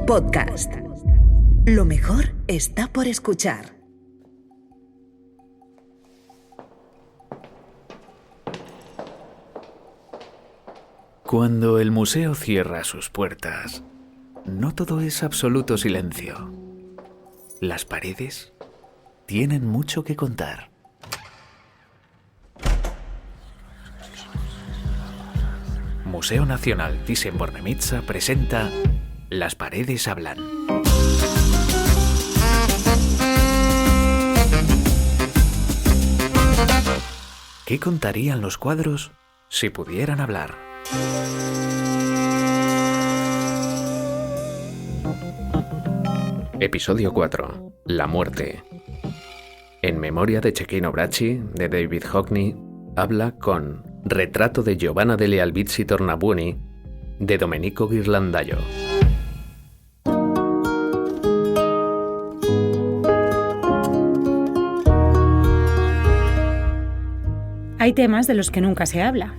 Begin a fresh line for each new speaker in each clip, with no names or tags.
Podcast. Lo mejor está por escuchar.
Cuando el museo cierra sus puertas, no todo es absoluto silencio. Las paredes tienen mucho que contar. Museo Nacional Thyssen-Bornemisza presenta Las paredes hablan. ¿Qué contarían los cuadros si pudieran hablar? Episodio 4. La muerte. En memoria de Cecchino Bracci, de David Hockney, habla con Retrato de Giovanna delle Albizzi Tornabuoni, de Domenico Ghirlandaio.
Hay temas de los que nunca se habla,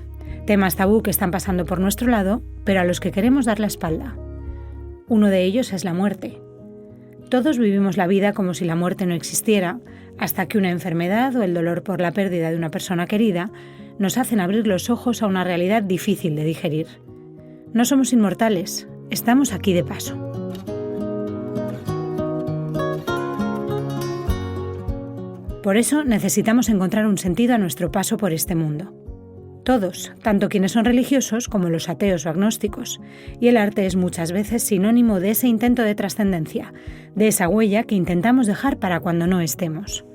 temas tabú que están pasando por nuestro lado, pero a los que queremos dar la espalda. Uno de ellos es la muerte. Todos vivimos la vida como si la muerte no existiera, hasta que una enfermedad o el dolor por la pérdida de una persona querida nos hacen abrir los ojos a una realidad difícil de digerir. No somos inmortales, estamos aquí de paso. Por eso necesitamos encontrar un sentido a nuestro paso por este mundo. Todos, tanto quienes son religiosos como los ateos o agnósticos, y el arte es muchas veces sinónimo de ese intento de trascendencia, de esa huella que intentamos dejar para cuando no estemos.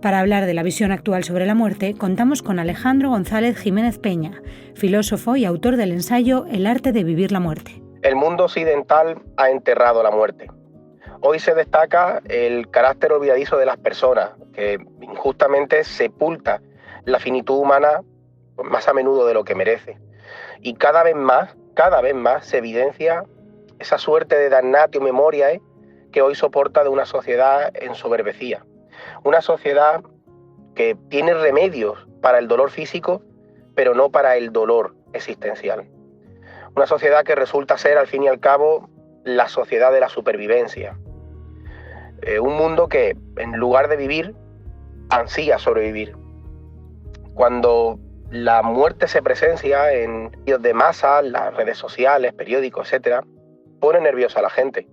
Para hablar de la visión actual sobre la muerte, contamos con Alejandro González Jiménez Peña, filósofo y autor del ensayo El arte de vivir la muerte.
El mundo occidental ha enterrado la muerte. Hoy se destaca el carácter olvidadizo de las personas, que injustamente sepulta la finitud humana más a menudo de lo que merece. Y cada vez más se evidencia esa suerte de damnatio memoriae que hoy soporta de una sociedad ensoberbecida. Una sociedad que tiene remedios para el dolor físico, pero no para el dolor existencial. Una sociedad que resulta ser, al fin y al cabo, la sociedad de la supervivencia. Un mundo que, en lugar de vivir, ansía sobrevivir. Cuando la muerte se presencia en medios de masa, las redes sociales, periódicos, etc., pone nerviosa a la gente.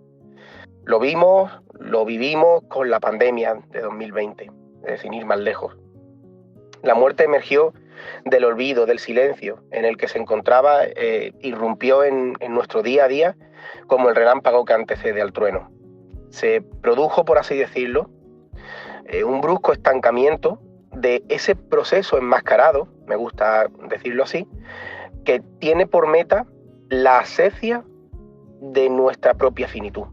Lo vimos, lo vivimos con la pandemia de 2020, sin ir más lejos. La muerte emergió del olvido, del silencio en el que se encontraba, irrumpió en nuestro día a día como el relámpago que antecede al trueno. Se produjo, por así decirlo, un brusco estancamiento de ese proceso enmascarado, me gusta decirlo así, que tiene por meta la asepsia de nuestra propia finitud.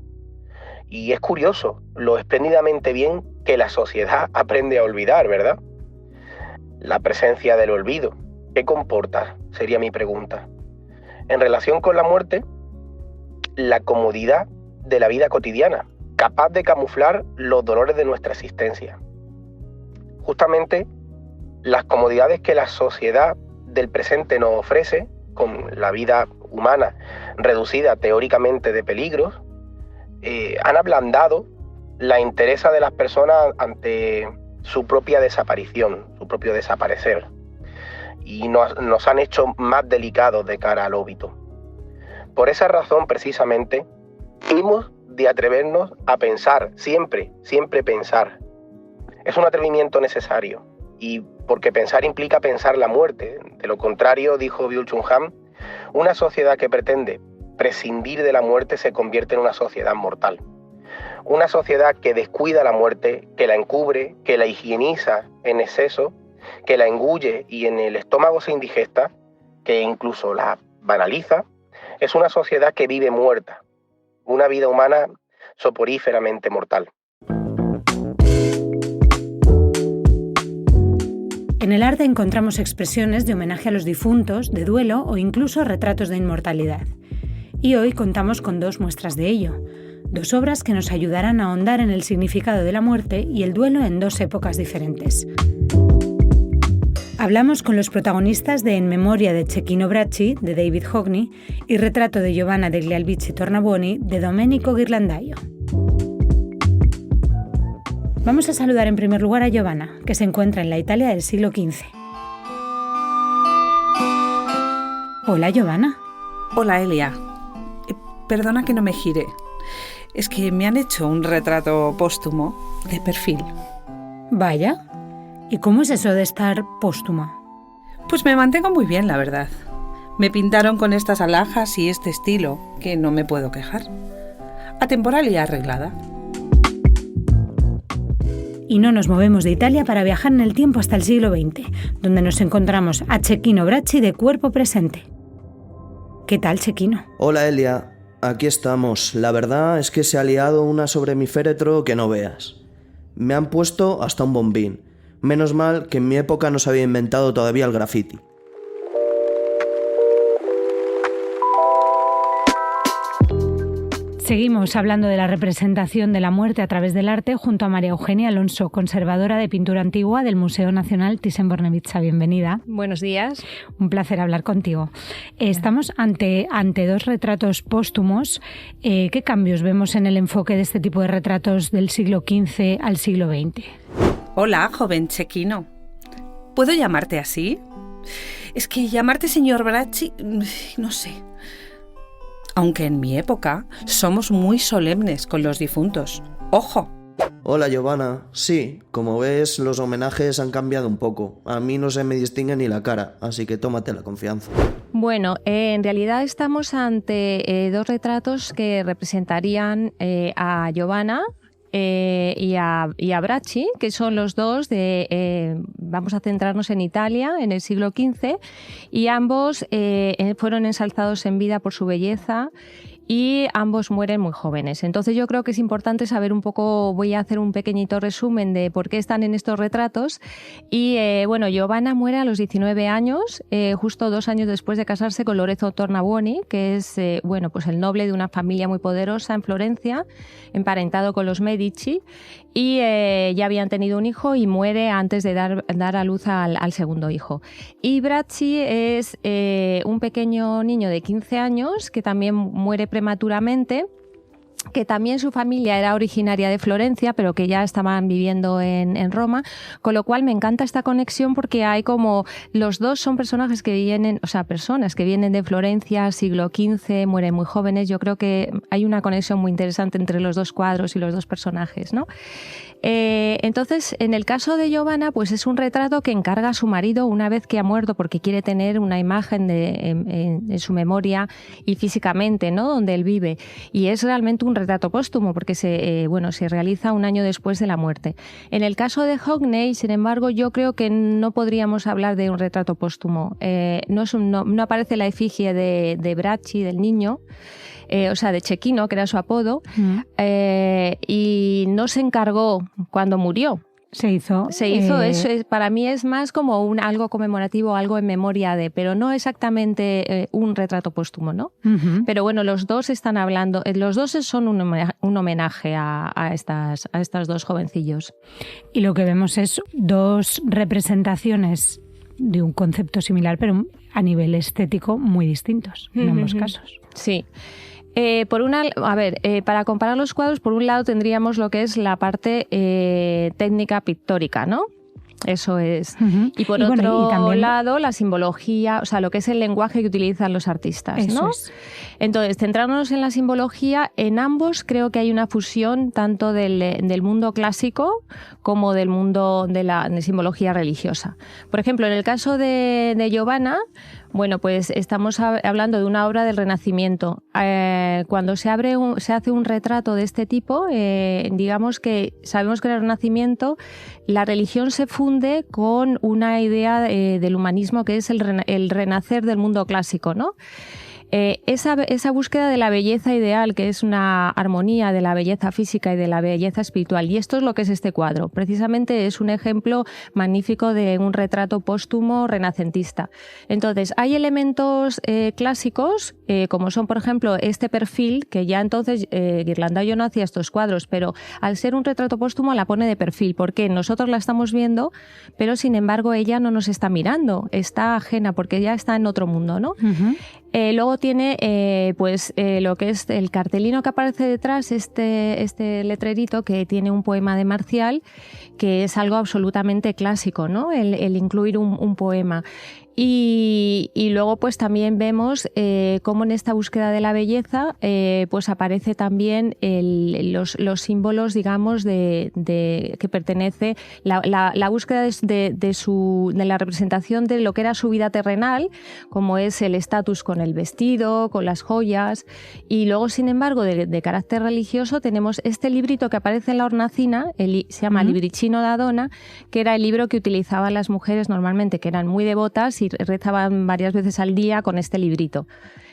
Y es curioso lo espléndidamente bien que la sociedad aprende a olvidar, ¿verdad? La presencia del olvido, ¿qué comporta? Sería mi pregunta. En relación con la muerte, la comodidad de la vida cotidiana, capaz de camuflar los dolores de nuestra existencia. Justamente las comodidades que la sociedad del presente nos ofrece, con la vida humana reducida teóricamente de peligros, han ablandado la entereza de las personas ante su propia desaparición, su propio desaparecer, y nos han hecho más delicados de cara al óbito. Por esa razón, precisamente, hemos de atrevernos a pensar, siempre pensar. Es un atrevimiento necesario, y porque pensar implica pensar la muerte. De lo contrario, dijo Byung-Chul Han, una sociedad que pretende prescindir de la muerte se convierte en una sociedad mortal. Una sociedad que descuida la muerte, que la encubre, que la higieniza en exceso, que la engulle y en el estómago se indigesta, que incluso la banaliza, es una sociedad que vive muerta, una vida humana soporíferamente mortal.
En el arte encontramos expresiones de homenaje a los difuntos, de duelo o incluso retratos de inmortalidad. Y hoy contamos con dos muestras de ello, dos obras que nos ayudarán a ahondar en el significado de la muerte y el duelo en dos épocas diferentes. Hablamos con los protagonistas de En memoria de Cecchino Bracci, de David Hockney, y Retrato de Giovanna degli Albizzi Tornabuoni, de Domenico Ghirlandaio. Vamos a saludar en primer lugar a Giovanna, que se encuentra en la Italia del siglo XV. Hola, Giovanna.
Hola, Elia. Perdona que no me gire. Es que me han hecho un retrato póstumo de perfil.
Vaya. ¿Y cómo es eso de estar póstuma?
Pues me mantengo muy bien, la verdad. Me pintaron con estas alhajas y este estilo, que no me puedo quejar. Atemporal y arreglada.
Y no nos movemos de Italia para viajar en el tiempo hasta el siglo XX, donde nos encontramos a Cecchino Bracci de cuerpo presente. ¿Qué tal, Cecchino?
Hola, Elia. Aquí estamos. La verdad es que se ha liado una sobre mi féretro que no veas. Me han puesto hasta un bombín. Menos mal que en mi época no se había inventado todavía el graffiti.
Seguimos hablando de la representación de la muerte a través del arte junto a María Eugenia Alonso, conservadora de pintura antigua del Museo Nacional Thyssen-Bornemisza. Bienvenida.
Buenos días.
Un placer hablar contigo. Estamos ante dos retratos póstumos. ¿Qué cambios vemos en el enfoque de este tipo de retratos del siglo XV al siglo XX?
Hola, joven Cecchino. ¿Puedo llamarte así? Es que llamarte señor Bracci, no sé. Aunque en mi época somos muy solemnes con los difuntos. ¡Ojo!
Hola, Giovanna. Sí, como ves, los homenajes han cambiado un poco. A mí no se me distingue ni la cara, así que tómate la confianza.
Bueno, en realidad estamos ante dos retratos que representarían a Giovanna y a Bracci, que son los dos vamos a centrarnos en Italia, en el siglo XV, y ambos fueron ensalzados en vida por su belleza y ambos mueren muy jóvenes. Entonces yo creo que es importante saber un poco, voy a hacer un pequeñito resumen de por qué están en estos retratos. Y bueno, Giovanna muere a los 19 años, justo 2 años después de casarse con Lorenzo Tornabuoni, que es bueno, pues el noble de una familia muy poderosa en Florencia, emparentado con los Medici, y ya habían tenido un hijo y muere antes de dar a luz al segundo hijo. Y Bracci es un pequeño niño de 15 años que también muere prematuramente, que también su familia era originaria de Florencia, pero que ya estaban viviendo en Roma, con lo cual me encanta esta conexión porque hay como los dos son personajes que vienen, o sea, personas que vienen de Florencia, siglo XV, mueren muy jóvenes. Yo creo que hay una conexión muy interesante entre los dos cuadros y los dos personajes, ¿no? Entonces, en el caso de Giovanna, pues es un retrato que encarga a su marido una vez que ha muerto, porque quiere tener una imagen en su memoria y físicamente, ¿no?, donde él vive. Y es realmente un retrato póstumo, porque se realiza un año después de la muerte. En el caso de Hockney, sin embargo, yo creo que no podríamos hablar de un retrato póstumo. No aparece la efigie de Bracci, del niño, o sea, de Cecchino, que era su apodo, y no se encargó cuando murió.
Se hizo
eso. Para mí es más como algo conmemorativo, algo en memoria de, pero no exactamente un retrato póstumo, ¿no? Uh-huh. Pero bueno, los dos están hablando, los dos son un homenaje a estas dos jovencillos.
Y lo que vemos es dos representaciones de un concepto similar, pero a nivel estético muy distintos en ambos casos.
Sí. Para comparar los cuadros, por un lado tendríamos lo que es la parte técnica pictórica, ¿no? Eso es. Uh-huh. Y por otro lado, la simbología, o sea, lo que es el lenguaje que utilizan los artistas, ¿no? Es. Entonces, centrándonos en la simbología, en ambos creo que hay una fusión tanto del mundo clásico como del mundo de la simbología religiosa. Por ejemplo, en el caso de Giovanna, bueno, pues estamos hablando de una obra del Renacimiento. Cuando se hace un retrato de este tipo, digamos que sabemos que en el Renacimiento la religión se funde con una idea del humanismo que es el renacer del mundo clásico, ¿no? esa búsqueda de la belleza ideal, que es una armonía de la belleza física y de la belleza espiritual. Y esto es lo que es este cuadro. Precisamente es un ejemplo magnífico de un retrato póstumo renacentista. Entonces, hay elementos clásicos, como son, por ejemplo, este perfil, que ya entonces Ghirlandaio no hacía estos cuadros, pero al ser un retrato póstumo la pone de perfil, porque nosotros la estamos viendo, pero sin embargo ella no nos está mirando, está ajena, porque ya está en otro mundo, ¿no? Uh-huh. Luego tiene lo que es el cartelino que aparece detrás, este letrerito que tiene un poema de Marcial, que es algo absolutamente clásico, ¿no? El incluir un poema. Y luego pues también vemos cómo en esta búsqueda de la belleza pues aparece también los símbolos, digamos, de que pertenece la búsqueda de la representación de lo que era su vida terrenal, como es el estatus con el vestido, con las joyas. Y luego, sin embargo, de carácter religioso, tenemos este librito que aparece en la hornacina, se llama Libricino da Donna, que era el libro que utilizaban las mujeres normalmente, que eran muy devotas y rezaban varias veces al día con este librito.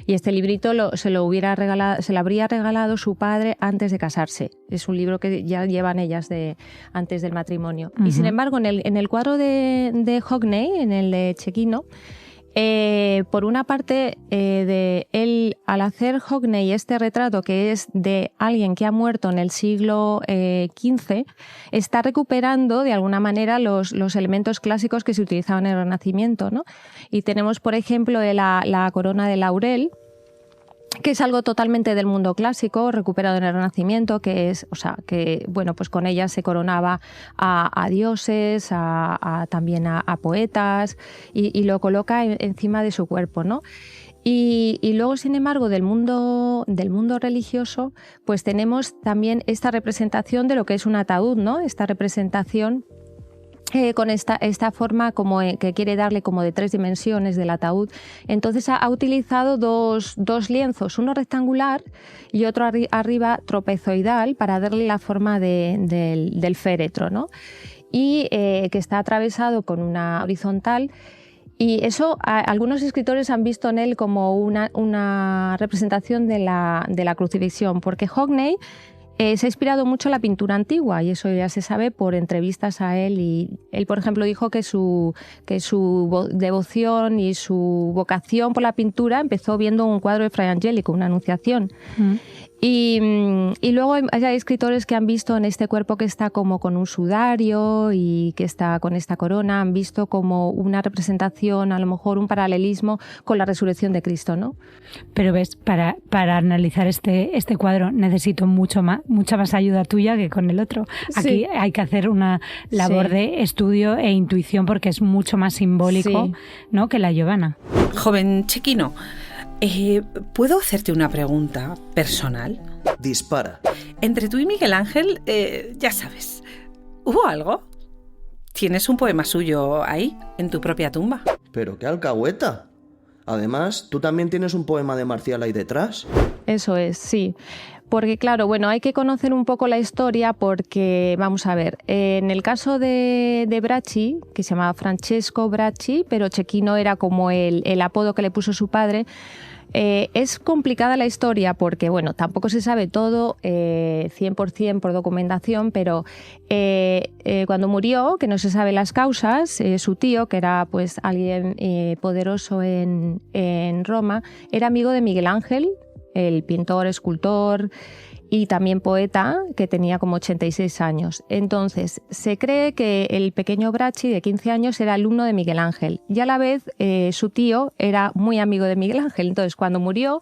Y este librito se lo habría regalado su padre antes de casarse. Es un libro que ya llevan ellas antes del matrimonio. Uh-huh. Y sin embargo, en el cuadro de Hockney, en el de Cecchino, por una parte, él, al hacer Hockney este retrato, que es de alguien que ha muerto en el siglo XV, está recuperando de alguna manera los elementos clásicos que se utilizaban en el Renacimiento, ¿no? Y tenemos, por ejemplo, la corona de laurel, que es algo totalmente del mundo clásico, recuperado en el Renacimiento, que es, bueno, pues con ella se coronaba a dioses, también a poetas, y lo coloca encima de su cuerpo, ¿no? Y luego, sin embargo, del mundo religioso, pues tenemos también esta representación de lo que es un ataúd, ¿no? Esta representación con esta forma como que quiere darle como de 3 dimensiones del ataúd. Entonces ha utilizado dos lienzos, uno rectangular y otro arriba trapezoidal, para darle la forma del féretro, ¿no? Y que está atravesado con una horizontal. Y eso algunos escritores han visto en él como una representación de la crucifixión, porque Hockney se ha inspirado mucho en la pintura antigua, y eso ya se sabe por entrevistas a él. Y él, por ejemplo, dijo que su devoción y su vocación por la pintura empezó viendo un cuadro de Fray Angelico, una Anunciación. Mm. Y luego hay escritores que han visto en este cuerpo que está como con un sudario y que está con esta corona, han visto como una representación, a lo mejor un paralelismo con la resurrección de Cristo, ¿no?
Pero ves, para analizar este cuadro necesito mucha más ayuda tuya que con el otro. Aquí hay que hacer una labor de estudio e intuición, porque es mucho más simbólico, ¿no?, que la Giovanna.
Joven Cecchino, ¿puedo hacerte una pregunta personal?
Dispara.
Entre tú y Miguel Ángel, ya sabes, ¿hubo algo? ¿Tienes un poema suyo ahí, en tu propia tumba?
¡Pero qué alcahueta! Además, ¿tú también tienes un poema de Marcial ahí detrás?
Eso es, sí. Porque claro, bueno, hay que conocer un poco la historia, porque, vamos a ver, en el caso de Bracci, que se llamaba Francesco Bracci, pero Cecchino era como el apodo que le puso su padre. Es complicada la historia porque, bueno, tampoco se sabe todo 100% por documentación, pero cuando murió, que no se sabe las causas, su tío, que era pues alguien poderoso en Roma, era amigo de Miguel Ángel, el pintor, escultor y también poeta, que tenía como 86 años. Entonces, se cree que el pequeño Bracci, de 15 años, era alumno de Miguel Ángel, y a la vez su tío era muy amigo de Miguel Ángel. Entonces, cuando murió,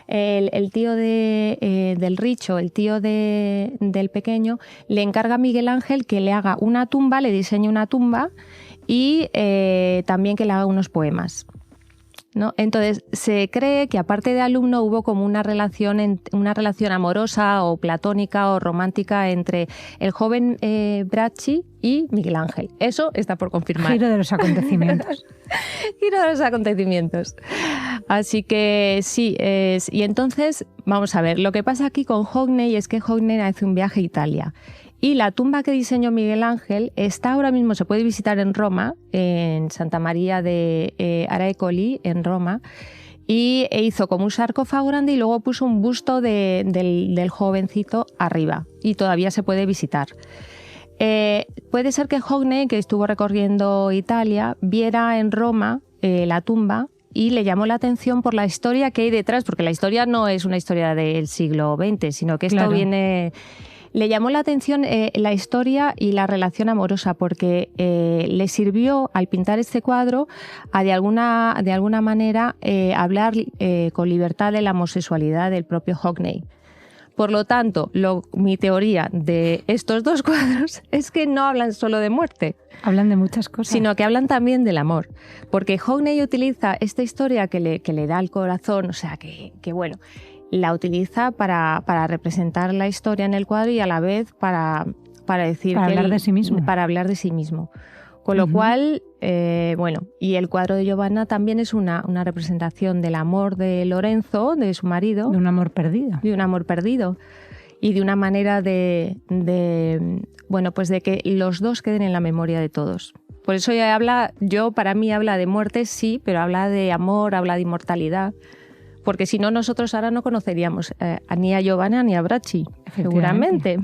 el tío del Richo, el tío del pequeño, le encarga a Miguel Ángel que le haga una tumba, le diseñe una tumba, y también que le haga unos poemas, ¿no? Entonces, se cree que aparte de alumno hubo como una relación amorosa o platónica o romántica entre el joven Bracci y Miguel Ángel. Eso está por confirmar.
Giro de los acontecimientos.
Giro de los acontecimientos. Así que sí, y entonces, vamos a ver, lo que pasa aquí con Hockney es que Hockney hace un viaje a Italia. Y la tumba que diseñó Miguel Ángel está ahora mismo, se puede visitar en Roma, en Santa María de Araecoli, en Roma. e hizo como un sarcófago grande y luego puso un busto del jovencito arriba y todavía se puede visitar. Puede ser que Hockney, que estuvo recorriendo Italia, viera en Roma la tumba y le llamó la atención por la historia que hay detrás, porque la historia no es una historia del siglo XX, sino que esto viene... Le llamó la atención la historia y la relación amorosa, porque le sirvió al pintar este cuadro a de alguna manera hablar con libertad de la homosexualidad del propio Hockney. Por lo tanto, mi teoría de estos dos cuadros es que no hablan solo de muerte.
Hablan de muchas cosas.
Sino que hablan también del amor. Porque Hockney utiliza esta historia que le da al corazón, o sea, que bueno, la utiliza para representar la historia en el cuadro y a la vez para decir
para
que
hablar de sí mismo.
Para hablar de sí mismo. Con lo cual, bueno, y el cuadro de Giovanna también es una representación del amor de Lorenzo, de su marido.
De un amor perdido.
De un amor perdido. Y de una manera bueno, pues de que los dos queden en la memoria de todos. Por eso para mí habla de muerte, sí, pero habla de amor, habla de inmortalidad. Porque si no, nosotros ahora no conoceríamos ni a Giovanna ni a Bracci, seguramente.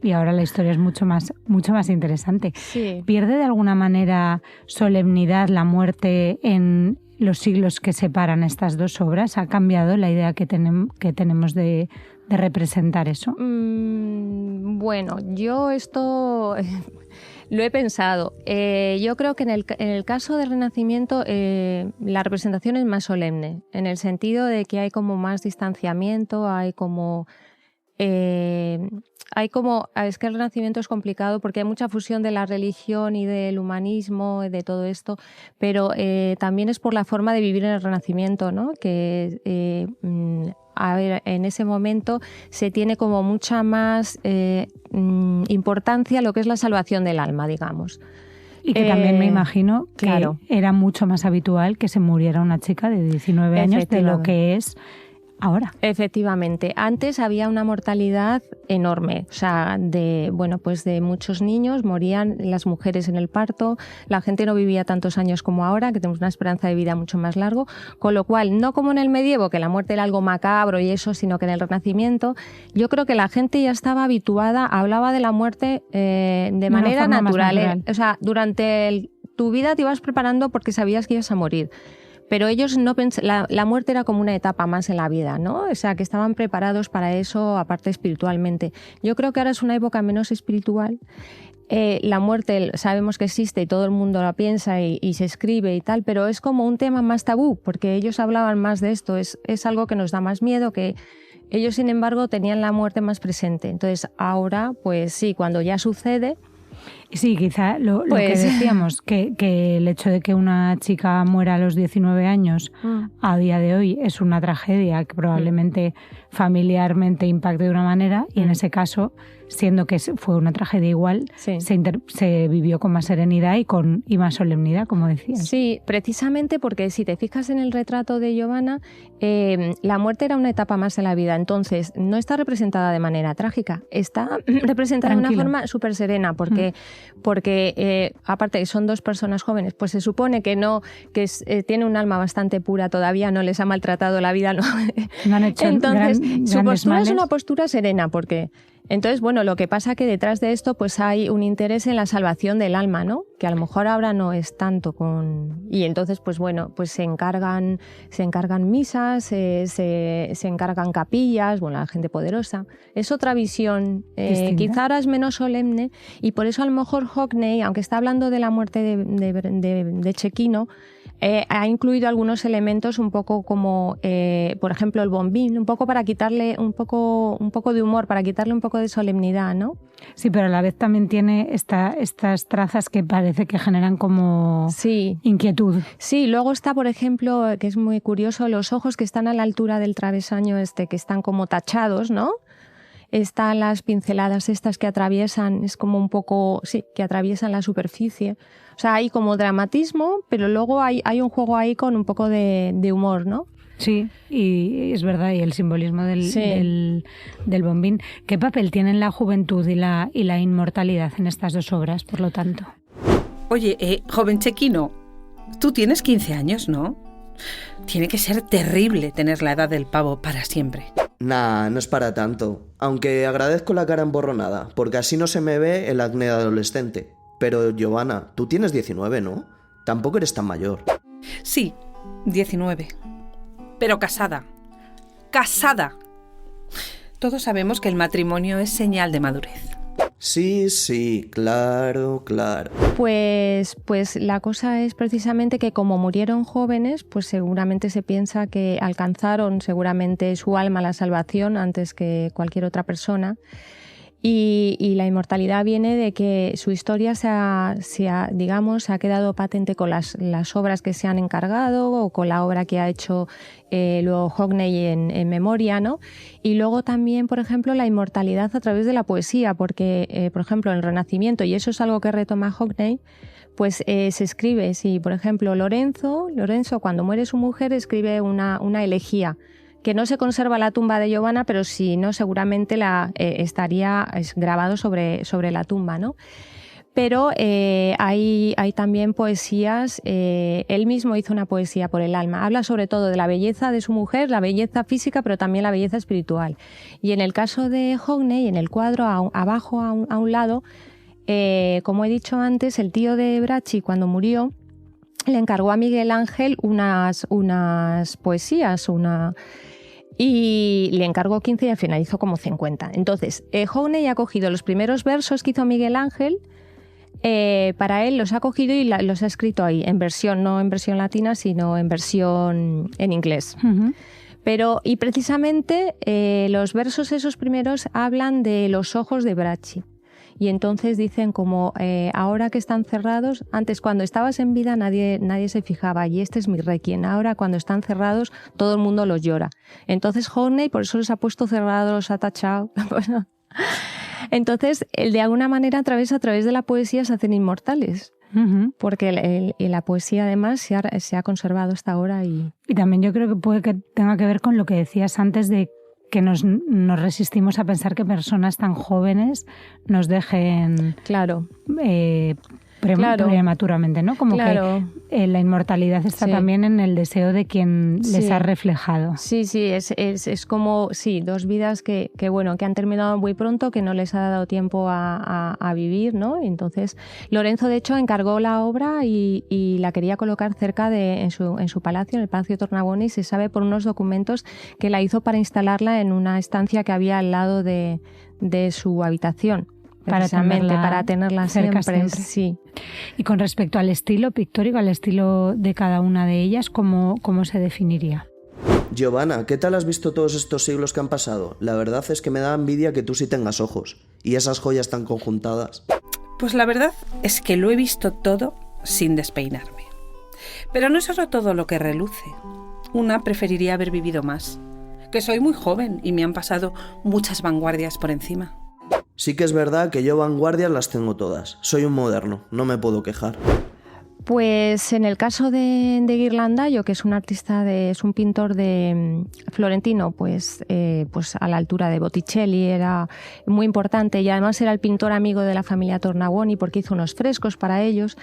Y ahora la historia es mucho más interesante.
Sí.
¿Pierde de alguna manera solemnidad la muerte en los siglos que separan estas dos obras? ¿Ha cambiado la idea que tenemos de representar eso?
Bueno, yo esto lo he pensado. Yo creo que en el caso del Renacimiento la representación es más solemne, en el sentido de que hay como más distanciamiento, es que el Renacimiento es complicado porque hay mucha fusión de la religión y del humanismo y de todo esto, pero también es por la forma de vivir en el Renacimiento, ¿no? Que a ver, en ese momento se tiene como mucha más importancia lo que es la salvación del alma, digamos.
Y que también me imagino que
claro,
era mucho más habitual que se muriera una chica de 19 años de lo que es ahora.
Efectivamente. Antes había una mortalidad enorme, o sea, de muchos niños, morían las mujeres en el parto, la gente no vivía tantos años como ahora, que tenemos una esperanza de vida mucho más largo, con lo cual, no como en el medievo, que la muerte era algo macabro y eso, sino que en el Renacimiento, yo creo que la gente ya estaba habituada, hablaba de la muerte de manera natural. O sea, durante tu vida te ibas preparando porque sabías que ibas a morir. Pero ellos no la muerte era como una etapa más en la vida, ¿no? O sea, que estaban preparados para eso, aparte espiritualmente. Yo creo que ahora es una época menos espiritual. La muerte sabemos que existe y todo el mundo la piensa y se escribe y tal, pero es como un tema más tabú, porque ellos hablaban más de esto. Es algo que nos da más miedo, que ellos, sin embargo, tenían la muerte más presente. Entonces, ahora, pues sí, cuando ya sucede...
Sí, quizá lo que decíamos, que el hecho de que una chica muera a los 19 años a día de hoy es una tragedia que probablemente familiarmente impacte de una manera y en ese caso, siendo que fue una tragedia igual, se vivió con más serenidad y más solemnidad, como decías.
Sí, precisamente porque si te fijas en el retrato de Giovanna, la muerte era una etapa más en la vida, entonces no está representada de manera trágica, está representada de una forma súper serena, porque aparte que son dos personas jóvenes, pues se supone que tiene un alma bastante pura todavía, no les ha maltratado la vida, no han hecho entonces su postura es una postura serena, porque entonces, bueno, lo que pasa que detrás de esto pues hay un interés en la salvación del alma, ¿no? Que a lo mejor ahora no es tanto y entonces, pues bueno, pues se encargan misas, se encargan capillas, bueno, la gente poderosa. Es otra visión, quizá ahora es menos solemne y por eso a lo mejor Hockney, aunque está hablando de la muerte de Cecchino, ha incluido algunos elementos un poco como, por ejemplo, el bombín, un poco para quitarle un poco de humor, para quitarle un poco de solemnidad, ¿no?
Sí, pero a la vez también tiene estas trazas que parece que generan como inquietud.
Sí, luego está, por ejemplo, que es muy curioso, los ojos que están a la altura del travesaño que están como tachados, ¿no? Están las pinceladas estas que atraviesan, es como un poco, que atraviesan la superficie. O sea, hay como dramatismo, pero luego hay un juego ahí con un poco de humor, ¿no?
Sí, y es verdad, y el simbolismo del bombín. ¿Qué papel tienen la juventud y la inmortalidad en estas dos obras, por lo tanto?
Oye, joven Cecchino, tú tienes 15 años, ¿no? Tiene que ser terrible tener la edad del pavo para siempre.
Nah, no es para tanto. Aunque agradezco la cara emborronada, porque así no se me ve el acné de adolescente. Pero, Giovanna, tú tienes 19, ¿no? Tampoco eres tan mayor.
Sí, 19. Pero casada. ¡Casada! Todos sabemos que el matrimonio es señal de madurez.
Sí, claro.
Pues la cosa es precisamente que como murieron jóvenes, pues seguramente se piensa que alcanzaron seguramente su alma la salvación antes que cualquier otra persona. Y la inmortalidad viene de que su historia se ha quedado patente con las obras que se han encargado o con la obra que ha hecho luego Hockney en memoria, ¿no? Y luego también, por ejemplo, la inmortalidad a través de la poesía, porque, por ejemplo, en el Renacimiento, y eso es algo que retoma Hockney, pues se escribe, sí, por ejemplo, Lorenzo, cuando muere su mujer, escribe una elegía, que no se conserva la tumba de Giovanna, pero si no, seguramente estaría grabado sobre la tumba, ¿no? Pero hay también poesías, él mismo hizo una poesía por el alma, habla sobre todo de la belleza de su mujer, la belleza física, pero también la belleza espiritual. Y en el caso de Hockney, en el cuadro, abajo a un lado, como he dicho antes, el tío de Bracci, cuando murió, le encargó a Miguel Ángel unas poesías, y le encargó 15 y al final hizo como 50. Entonces, Hockney ha cogido los primeros versos que hizo Miguel Ángel, para él los ha cogido y los ha escrito ahí, en versión, no en versión latina, sino en versión en inglés. Uh-huh. Y precisamente los versos esos primeros hablan de los ojos de Bracci. Y entonces dicen como, ahora que están cerrados, antes cuando estabas en vida nadie se fijaba, y este es mi requiem, ahora cuando están cerrados todo el mundo los llora. Entonces Hockney por eso los ha puesto cerrados, los ha tachado. Entonces, de alguna manera a través de la poesía se hacen inmortales. Uh-huh. Porque la poesía además se ha conservado hasta ahora. Y
también yo creo que puede que tenga que ver con lo que decías antes de que nos resistimos a pensar que personas tan jóvenes nos dejen
claro.
Prematuramente, ¿no? Como claro. Que la inmortalidad está también en el deseo de quien les ha reflejado.
Sí, es como dos vidas que han terminado muy pronto, que no les ha dado tiempo a vivir, ¿no? Entonces, Lorenzo, de hecho, encargó la obra y la quería colocar cerca en su palacio, en el Palacio Tornabuoni, y se sabe por unos documentos que la hizo para instalarla en una estancia que había al lado de su habitación. Para tenerla
cerca
siempre. Sí.
Y con respecto al estilo pictórico, al estilo de cada una de ellas, ¿cómo se definiría?
Giovanna, ¿qué tal has visto todos estos siglos que han pasado? La verdad es que me da envidia que tú sí tengas ojos y esas joyas tan conjuntadas.
Pues la verdad es que lo he visto todo sin despeinarme. Pero no es solo todo lo que reluce. Una preferiría haber vivido más. Que soy muy joven y me han pasado muchas vanguardias por encima.
Sí que es verdad que yo vanguardias las tengo todas. Soy un moderno, no me puedo quejar.
Pues en el caso de Ghirlandaio, que es un es un pintor florentino, pues a la altura de Botticelli, era muy importante, y además era el pintor amigo de la familia Tornabuoni porque hizo unos frescos para ellos.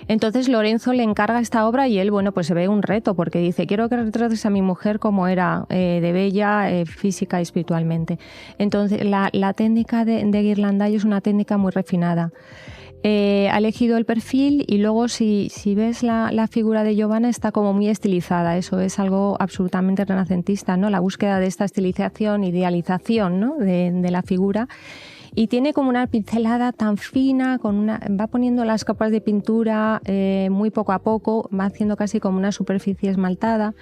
Entonces Lorenzo le encarga esta obra y él, pues se ve un reto porque dice: quiero que retrates a mi mujer como era, de bella, física y espiritualmente. Entonces la técnica de Ghirlandaio es una técnica muy refinada. Ha elegido el perfil y luego si ves la figura de Giovanna está como muy estilizada. Eso es algo absolutamente renacentista, ¿no? La búsqueda de esta estilización, idealización, ¿no? de la figura. Y tiene como una pincelada tan fina, va poniendo las capas de pintura muy poco a poco, va haciendo casi como una superficie esmaltada.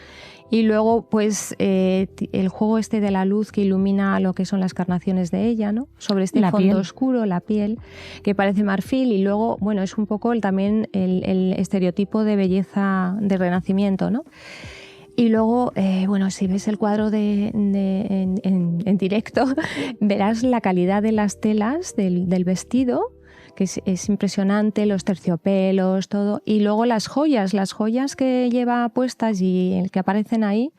Y luego, pues, el juego de la luz que ilumina lo que son las carnaciones de ella, ¿no? Sobre este fondo oscuro, la piel, que parece marfil. Y luego, es un poco también el estereotipo de belleza del Renacimiento, ¿no? Y luego, si ves el cuadro en directo, verás la calidad de las telas del vestido, que es impresionante, los terciopelos, todo. Y luego las joyas que lleva puestas y que aparecen ahí,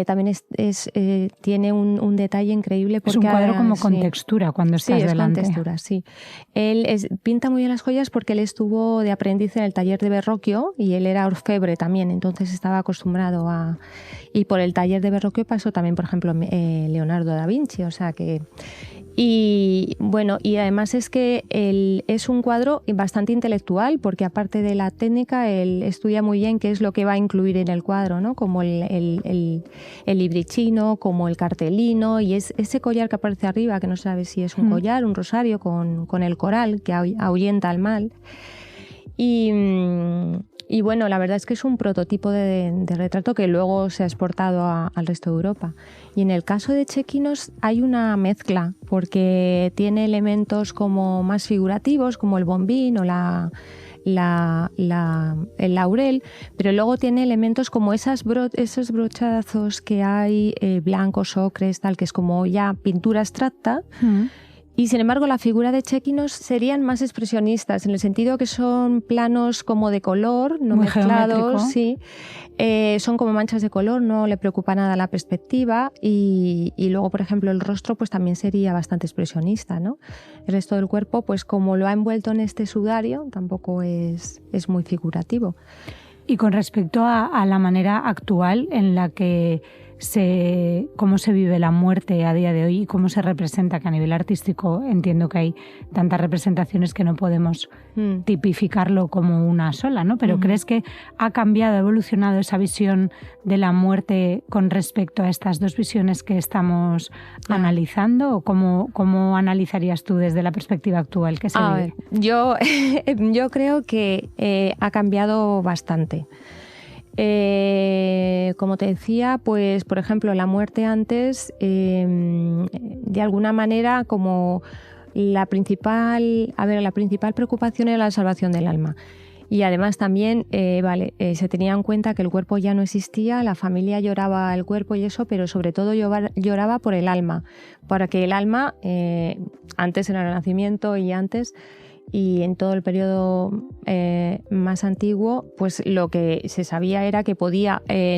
también tiene un detalle increíble. Porque,
es un cuadro como con textura cuando estás delante.
Sí, es con textura, sí. Él pinta muy bien las joyas porque él estuvo de aprendiz en el taller de Verrocchio y él era orfebre también, entonces estaba acostumbrado a... Y por el taller de Verrocchio pasó también, por ejemplo, Leonardo da Vinci, o sea que... Y bueno, y además es que él es un cuadro bastante intelectual porque aparte de la técnica, él estudia muy bien qué es lo que va a incluir en el cuadro, ¿no? Como el libricino, como el cartelino y ese collar que aparece arriba, que no sabe si es un collar, un rosario con el coral que ahuyenta al mal. Y bueno, la verdad es que es un prototipo de retrato que luego se ha exportado al resto de Europa. Y en el caso de Chequinos hay una mezcla, porque tiene elementos como más figurativos, como el bombín o el laurel, pero luego tiene elementos como esos brochazos que hay, blancos, ocres, tal, que es como ya pintura abstracta. Y sin embargo la figura de Chequinos serían más expresionistas, en el sentido que son planos como de color, no
muy
mezclados, sí. Son como manchas de color, no le preocupa nada la perspectiva y luego, por ejemplo, el rostro pues también sería bastante expresionista, ¿no? El resto del cuerpo, pues como lo ha envuelto en este sudario, tampoco es muy figurativo.
Y con respecto a la manera actual en la que cómo se vive la muerte a día de hoy y cómo se representa, que a nivel artístico entiendo que hay tantas representaciones que no podemos tipificarlo como una sola, ¿no? Pero ¿crees que ha cambiado, ha evolucionado esa visión de la muerte con respecto a estas dos visiones que estamos analizando? ¿O cómo analizarías tú desde la perspectiva actual que se vive?
Yo creo que ha cambiado bastante. Como te decía, pues por ejemplo la muerte antes de alguna manera como la principal preocupación era la salvación del alma y además también se tenía en cuenta que el cuerpo ya no existía, la familia lloraba el cuerpo y eso, pero sobre todo lloraba por el alma, para que el alma antes en el Renacimiento y antes y en todo el periodo más antiguo, pues lo que se sabía era que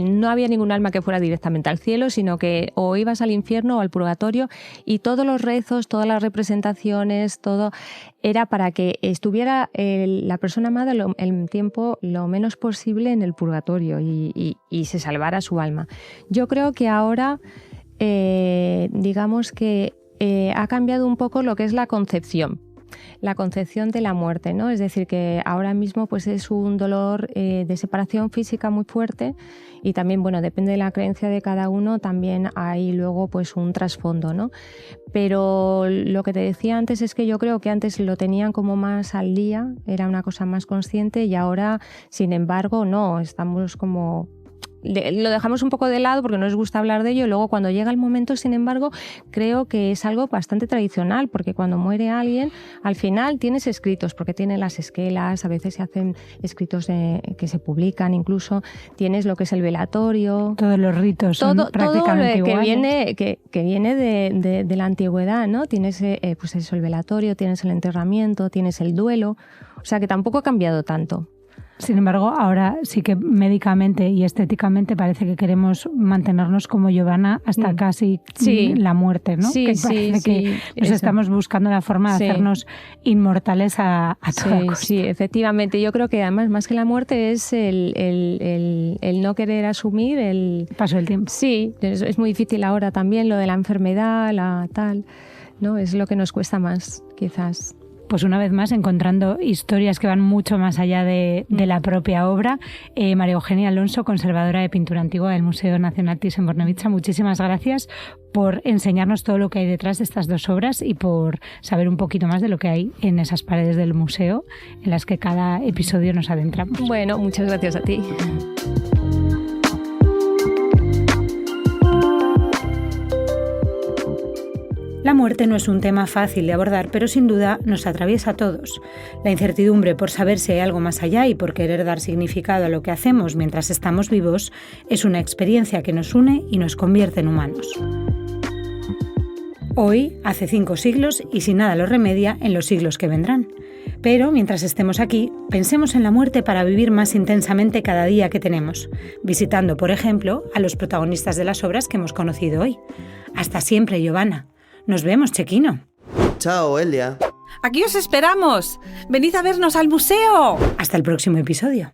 no había ningún alma que fuera directamente al cielo, sino que o ibas al infierno o al purgatorio, y todos los rezos, todas las representaciones, todo era para que estuviera la persona amada el tiempo lo menos posible en el purgatorio y se salvara su alma. Yo creo que ahora, digamos que ha cambiado un poco lo que es la concepción de la muerte, ¿no? Es decir, que ahora mismo pues es un dolor de separación física muy fuerte y también, bueno, depende de la creencia de cada uno, también hay luego pues un trasfondo, ¿no? Pero lo que te decía antes es que yo creo que antes lo tenían como más al día, era una cosa más consciente y ahora, sin embargo, no, estamos como... Lo dejamos un poco de lado porque no nos gusta hablar de ello y luego cuando llega el momento, sin embargo, creo que es algo bastante tradicional porque cuando muere alguien, al final tienes escritos, porque tienen las esquelas, a veces se hacen escritos que se publican, incluso tienes lo que es el velatorio.
Todos los ritos son prácticamente iguales.
Que viene de la antigüedad, ¿no? Tienes pues eso, el velatorio, tienes el enterramiento, tienes el duelo, o sea que tampoco ha cambiado tanto.
Sin embargo, ahora sí que médicamente y estéticamente parece que queremos mantenernos como Giovanna hasta casi la muerte, ¿no?
Sí,
que parece que nos estamos buscando la forma de hacernos inmortales a toda costa.
Sí, efectivamente. Yo creo que además, más que la muerte, es el no querer asumir el
paso del tiempo.
Sí, es muy difícil ahora también lo de la enfermedad, ¿no? Es lo que nos cuesta más, quizás.
Pues una vez más encontrando historias que van mucho más allá de la propia obra. María Eugenia Alonso, conservadora de pintura antigua del Museo Nacional Thyssen-Bornemisza, muchísimas gracias por enseñarnos todo lo que hay detrás de estas dos obras y por saber un poquito más de lo que hay en esas paredes del museo en las que cada episodio nos adentramos.
Bueno, muchas gracias a ti.
La muerte no es un tema fácil de abordar, pero sin duda nos atraviesa a todos. La incertidumbre por saber si hay algo más allá y por querer dar significado a lo que hacemos mientras estamos vivos es una experiencia que nos une y nos convierte en humanos. Hoy, hace 5 siglos y si nada lo remedia, en los siglos que vendrán. Pero mientras estemos aquí, pensemos en la muerte para vivir más intensamente cada día que tenemos, visitando, por ejemplo, a los protagonistas de las obras que hemos conocido hoy. Hasta siempre, Giovanna. Nos vemos, Chequino.
Chao, Elia.
Aquí os esperamos. Venid a vernos al museo.
Hasta el próximo episodio.